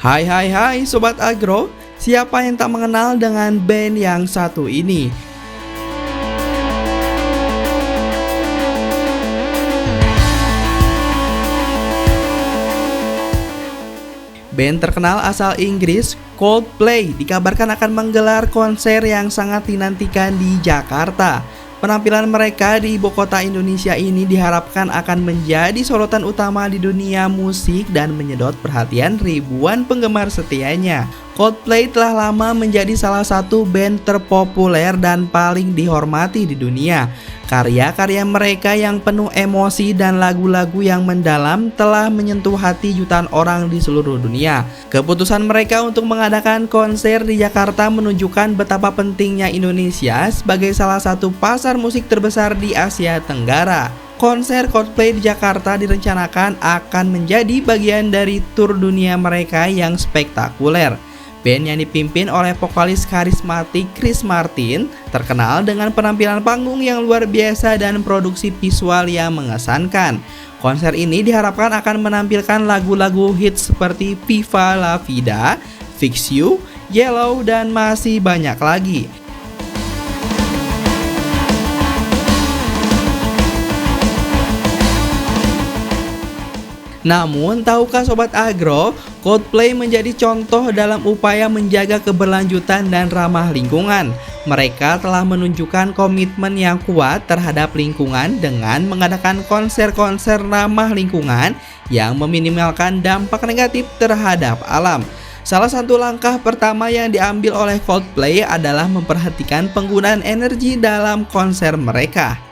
Hai hai hai Sobat Agro, siapa yang tak mengenal dengan band yang satu ini? Band terkenal asal Inggris, Coldplay, dikabarkan akan menggelar konser yang sangat dinantikan di Jakarta. Penampilan mereka di ibu kota Indonesia ini diharapkan akan menjadi sorotan utama di dunia musik dan menyedot perhatian ribuan penggemar setianya. Coldplay telah lama menjadi salah satu band terpopuler dan paling dihormati di dunia. Karya-karya mereka yang penuh emosi dan lagu-lagu yang mendalam telah menyentuh hati jutaan orang di seluruh dunia. Keputusan mereka untuk mengadakan konser di Jakarta menunjukkan betapa pentingnya Indonesia sebagai salah satu pasar musik terbesar di Asia Tenggara. Konser Coldplay di Jakarta direncanakan akan menjadi bagian dari tur dunia mereka yang spektakuler. Band yang dipimpin oleh vokalis karismatik Chris Martin terkenal dengan penampilan panggung yang luar biasa dan produksi visual yang mengesankan. Konser ini diharapkan akan menampilkan lagu-lagu hits seperti Viva La Vida, Fix You, Yellow, dan masih banyak lagi. Namun, tahukah Sobat Agro, Coldplay menjadi contoh dalam upaya menjaga keberlanjutan dan ramah lingkungan. Mereka telah menunjukkan komitmen yang kuat terhadap lingkungan dengan mengadakan konser-konser ramah lingkungan yang meminimalkan dampak negatif terhadap alam. Salah satu langkah pertama yang diambil oleh Coldplay adalah memperhatikan penggunaan energi dalam konser mereka.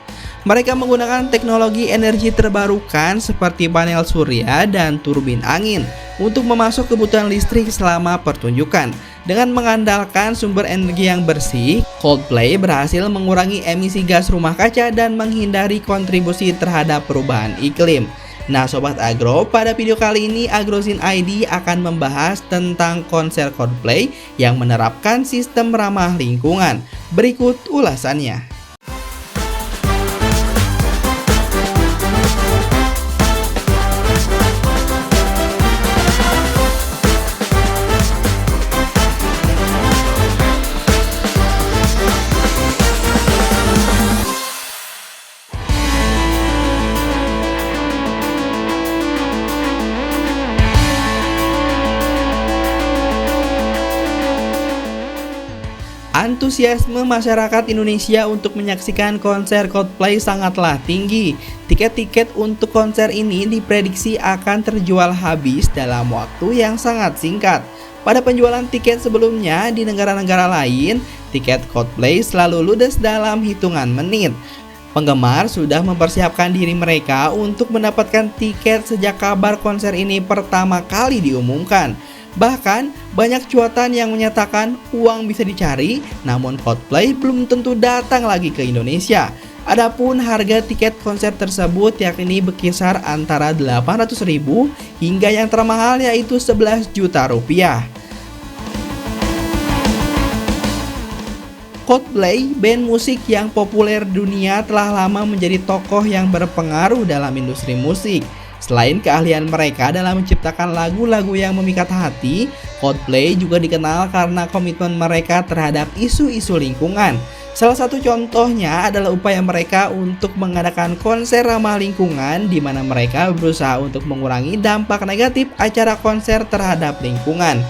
Mereka menggunakan teknologi energi terbarukan seperti panel surya dan turbin angin untuk memasok kebutuhan listrik selama pertunjukan. Dengan mengandalkan sumber energi yang bersih, Coldplay berhasil mengurangi emisi gas rumah kaca dan menghindari kontribusi terhadap perubahan iklim. Nah Sobat Agro, pada video kali ini AgroZine ID akan membahas tentang konser Coldplay yang menerapkan sistem ramah lingkungan. Berikut ulasannya. Antusiasme masyarakat Indonesia untuk menyaksikan konser Coldplay sangatlah tinggi. Tiket-tiket untuk konser ini diprediksi akan terjual habis dalam waktu yang sangat singkat. Pada penjualan tiket sebelumnya di negara-negara lain, tiket Coldplay selalu ludes dalam hitungan menit. Penggemar sudah mempersiapkan diri mereka untuk mendapatkan tiket sejak kabar konser ini pertama kali diumumkan. Bahkan, banyak cuitan yang menyatakan uang bisa dicari, namun Coldplay belum tentu datang lagi ke Indonesia. Adapun harga tiket konser tersebut yakni berkisar antara 800.000 hingga yang termahal yaitu 11 juta rupiah. Coldplay, band musik yang populer dunia, telah lama menjadi tokoh yang berpengaruh dalam industri musik. Selain keahlian mereka dalam menciptakan lagu-lagu yang memikat hati, Coldplay juga dikenal karena komitmen mereka terhadap isu-isu lingkungan. Salah satu contohnya adalah upaya mereka untuk mengadakan konser ramah lingkungan di mana mereka berusaha untuk mengurangi dampak negatif acara konser terhadap lingkungan.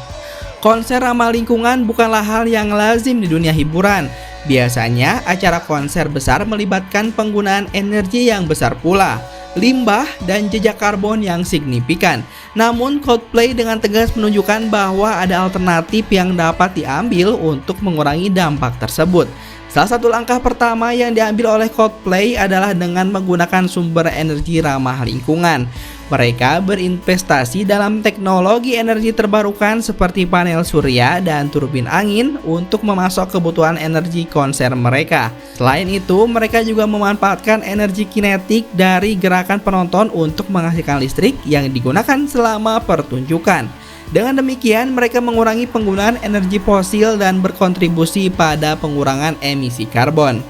Konser ramah lingkungan bukanlah hal yang lazim di dunia hiburan. Biasanya acara konser besar melibatkan penggunaan energi yang besar pula, limbah, dan jejak karbon yang signifikan. Namun Coldplay dengan tegas menunjukkan bahwa ada alternatif yang dapat diambil untuk mengurangi dampak tersebut. Salah satu langkah pertama yang diambil oleh Coldplay adalah dengan menggunakan sumber energi ramah lingkungan. Mereka berinvestasi dalam teknologi energi terbarukan seperti panel surya dan turbin angin untuk memasok kebutuhan energi konser mereka. Selain itu, mereka juga memanfaatkan energi kinetik dari gerakan penonton untuk menghasilkan listrik yang digunakan selama pertunjukan. Dengan demikian, mereka mengurangi penggunaan energi fosil dan berkontribusi pada pengurangan emisi karbon.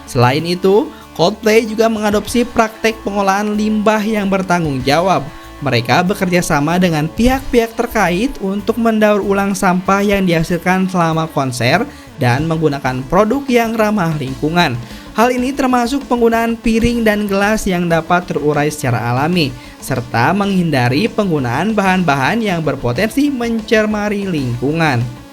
Selain itu, Coldplay juga mengadopsi praktek pengolahan limbah yang bertanggung jawab. Mereka bekerja sama dengan pihak-pihak terkait untuk mendaur ulang sampah yang dihasilkan selama konser dan menggunakan produk yang ramah lingkungan. Hal ini termasuk penggunaan piring dan gelas yang dapat terurai secara alami, serta menghindari penggunaan bahan-bahan yang berpotensi mencemari lingkungan.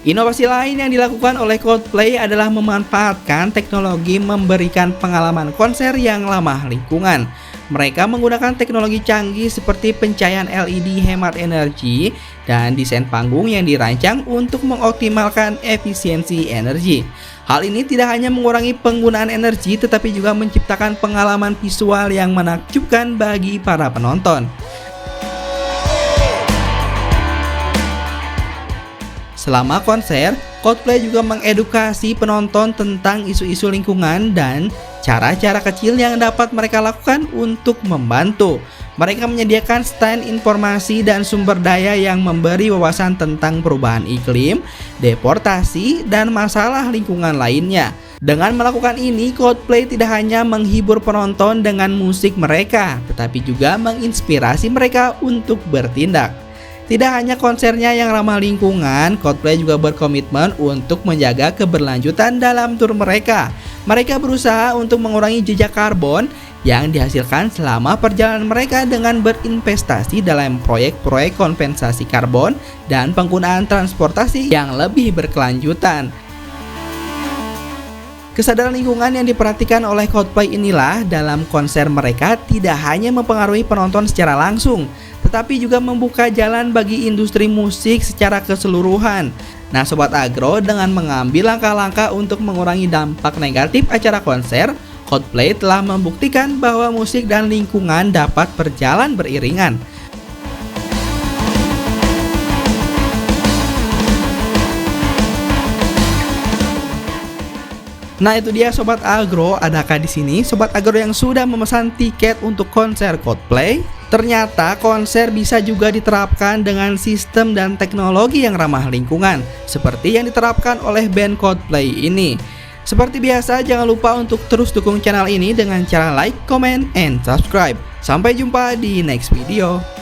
Inovasi lain yang dilakukan oleh Coldplay adalah memanfaatkan teknologi memberikan pengalaman konser yang ramah lingkungan. Mereka menggunakan teknologi canggih seperti pencahayaan LED hemat energi dan desain panggung yang dirancang untuk mengoptimalkan efisiensi energi. Hal ini tidak hanya mengurangi penggunaan energi tetapi juga menciptakan pengalaman visual yang menakjubkan bagi para penonton. Selama konser, Coldplay juga mengedukasi penonton tentang isu-isu lingkungan dan cara-cara kecil yang dapat mereka lakukan untuk membantu. Mereka menyediakan stand informasi dan sumber daya yang memberi wawasan tentang perubahan iklim, deforestasi, dan masalah lingkungan lainnya. Dengan melakukan ini, Coldplay tidak hanya menghibur penonton dengan musik mereka, tetapi juga menginspirasi mereka untuk bertindak. Tidak hanya konsernya yang ramah lingkungan, Coldplay juga berkomitmen untuk menjaga keberlanjutan dalam tur mereka. Mereka berusaha untuk mengurangi jejak karbon yang dihasilkan selama perjalanan mereka dengan berinvestasi dalam proyek-proyek kompensasi karbon dan penggunaan transportasi yang lebih berkelanjutan. Kesadaran lingkungan yang diperhatikan oleh Coldplay inilah dalam konser mereka tidak hanya mempengaruhi penonton secara langsung, tetapi juga membuka jalan bagi industri musik secara keseluruhan. Nah Sobat Agro, dengan mengambil langkah-langkah untuk mengurangi dampak negatif acara konser, Coldplay telah membuktikan bahwa musik dan lingkungan dapat berjalan beriringan. Nah itu dia Sobat Agro, adakah di sini Sobat Agro yang sudah memesan tiket untuk konser Coldplay? Ternyata konser bisa juga diterapkan dengan sistem dan teknologi yang ramah lingkungan, seperti yang diterapkan oleh band Coldplay ini. Seperti biasa, jangan lupa untuk terus dukung channel ini dengan cara like, comment, and subscribe. Sampai jumpa di next video.